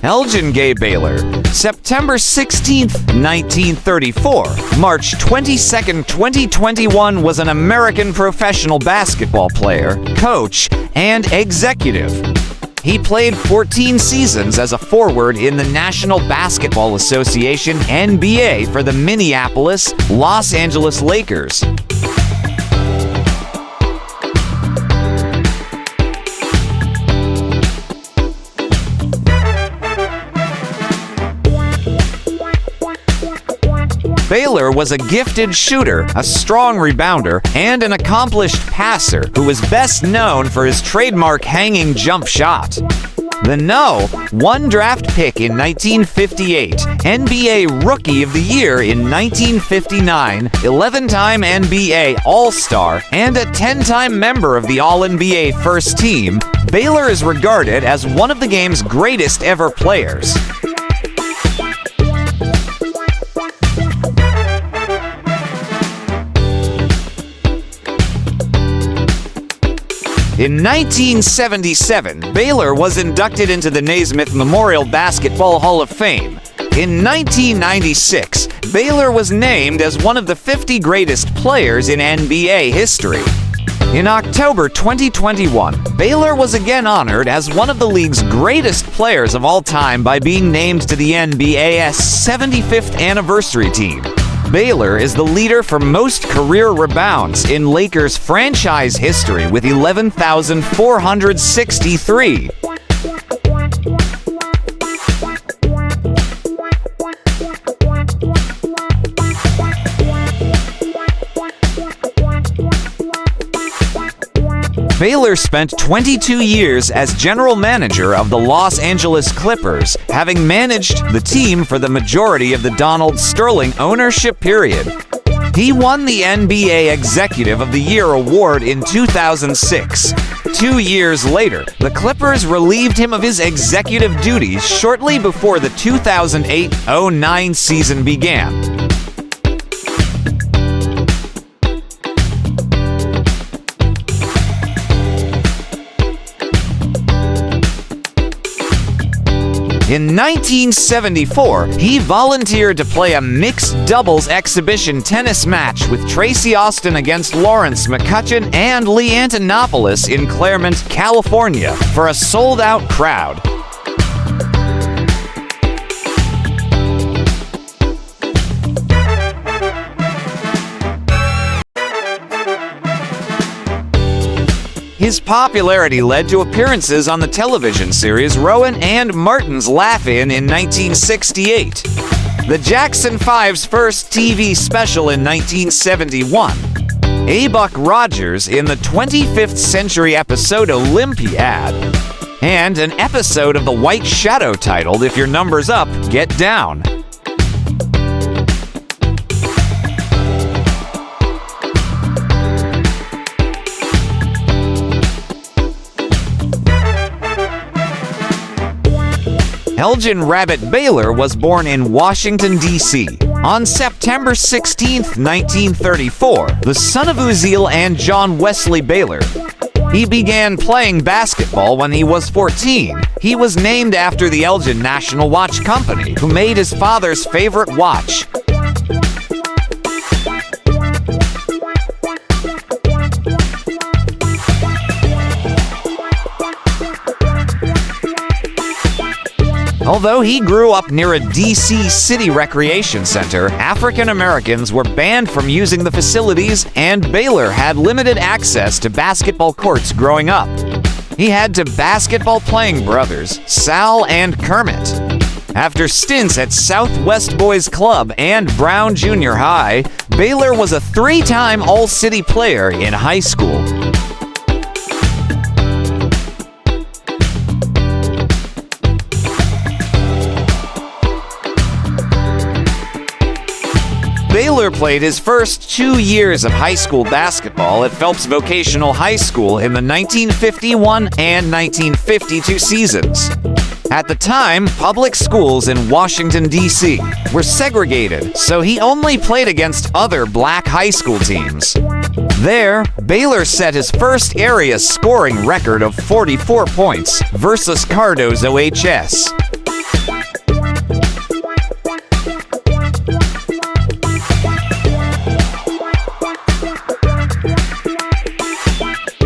Elgin gave Baylor September 16, 1934. March 22, 2021 was an American professional basketball player, coach, and executive. He played 14 seasons as a forward in the National Basketball Association (NBA) for the Minneapolis, Los Angeles Lakers. Baylor was a gifted shooter, a strong rebounder, and an accomplished passer who was best known for his trademark hanging jump shot. The #1 draft pick in 1958, NBA Rookie of the Year in 1959, 11-time NBA All-Star, and a 10-time member of the All-NBA First Team, Baylor is regarded as one of the game's greatest ever players. In 1977, Baylor was inducted into the Naismith Memorial Basketball Hall of Fame. In 1996, Baylor was named as one of the 50 greatest players in NBA history. In October 2021, Baylor was again honored as one of the league's greatest players of all time by being named to the NBA's 75th anniversary team. Baylor is the leader for most career rebounds in Lakers franchise history with 11,463. Baylor spent 22 years as general manager of the Los Angeles Clippers, having managed the team for the majority of the Donald Sterling ownership period. He won the NBA Executive of the Year award in 2006. 2 years later, the Clippers relieved him of his executive duties shortly before the 2008-09 season began. In 1974, he volunteered to play a mixed doubles exhibition tennis match with Tracy Austin against Lawrence McCutcheon and Lee Antonopoulos in Claremont, California, for a sold-out crowd. His popularity led to appearances on the television series Rowan and Martin's Laugh-In in 1968, the Jackson 5's first TV special in 1971, A. Buck Rogers in the 25th Century episode Olympiad, and an episode of The White Shadow titled If Your Number's Up, Get Down. Elgin Rabbit Baylor was born in Washington, D.C. on September 16, 1934, the son of Uzziel and John Wesley Baylor. He began playing basketball when he was 14. He was named after the Elgin National Watch Company, who made his father's favorite watch. Although he grew up near a D.C. city recreation center, African Americans were banned from using the facilities, and Baylor had limited access to basketball courts growing up. He had two basketball-playing brothers, Sal and Kermit. After stints at Southwest Boys Club and Brown Junior High, Baylor was a 3-time All-City player in high school. Baylor played his first 2 years of high school basketball at Phelps Vocational High School in the 1951 and 1952 seasons. At the time, public schools in Washington, D.C. were segregated, so he only played against other black high school teams. There, Baylor set his first area scoring record of 44 points versus Cardo's OHS.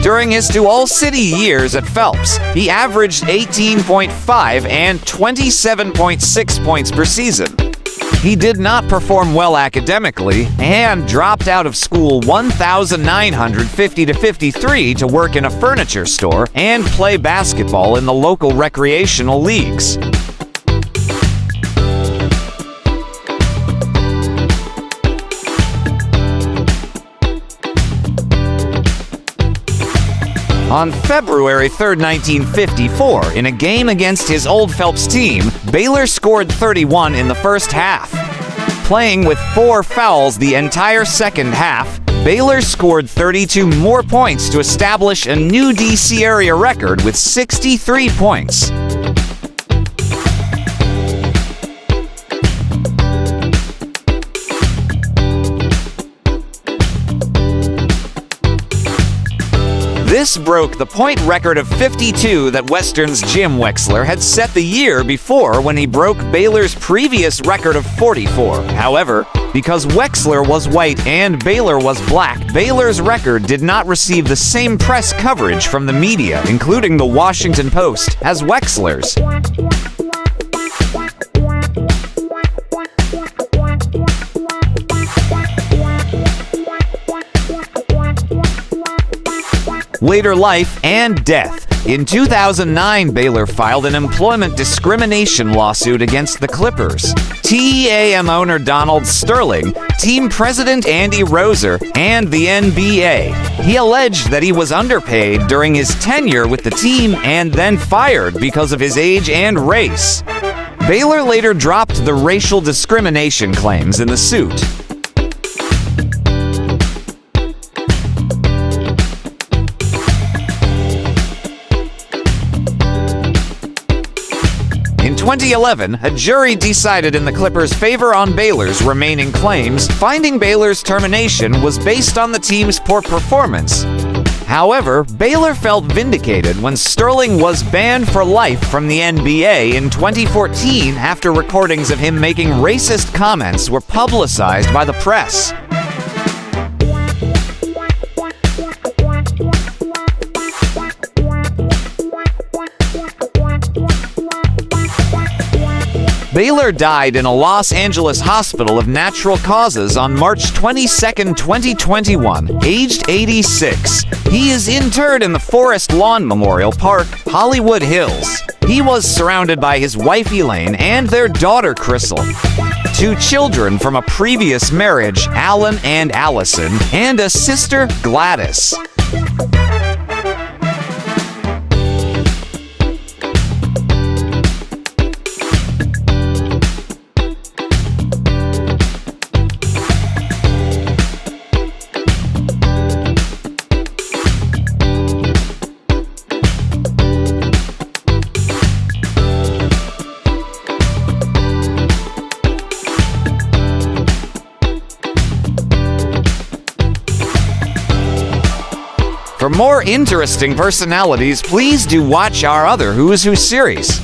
During his two all-city years at Phelps, he averaged 18.5 and 27.6 points per season. He did not perform well academically and dropped out of school 1,950 to work in a furniture store and play basketball in the local recreational leagues. On February 3, 1954, in a game against his old Phelps team, Baylor scored 31 in the first half. Playing with 4 fouls the entire second half, Baylor scored 32 more points to establish a new DC area record with 63 points. This broke the point record of 52 that Western's Jim Wexler had set the year before when he broke Baylor's previous record of 44. However, because Wexler was white and Baylor was black, Baylor's record did not receive the same press coverage from the media, including the Washington Post, as Wexler's. Later life and death. In 2009, Baylor filed an employment discrimination lawsuit against the Clippers, TEAM owner Donald Sterling, team president Andy Roser, and the NBA. He alleged that he was underpaid during his tenure with the team and then fired because of his age and race. Baylor later dropped the racial discrimination claims in the suit. In 2011, a jury decided in the Clippers' favor on Baylor's remaining claims, finding Baylor's termination was based on the team's poor performance. However, Baylor felt vindicated when Sterling was banned for life from the NBA in 2014 after recordings of him making racist comments were publicized by the press. Baylor died in a Los Angeles hospital of natural causes on March 22, 2021, aged 86. He is interred in the Forest Lawn Memorial Park, Hollywood Hills. He was surrounded by his wife Elaine and their daughter Crystal, 2 children from a previous marriage, Alan and Allison, and a sister, Gladys. For more interesting personalities, please do watch our other Who's Who series.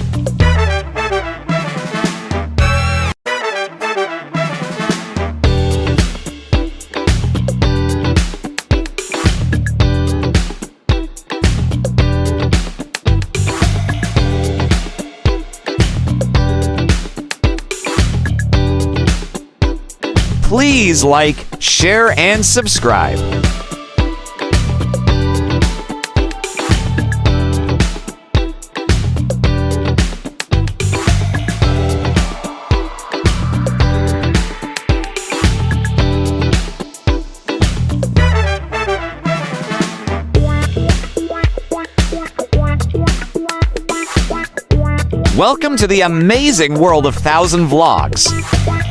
Please like, share, and subscribe. Welcome to the amazing world of 1000 Vlogs.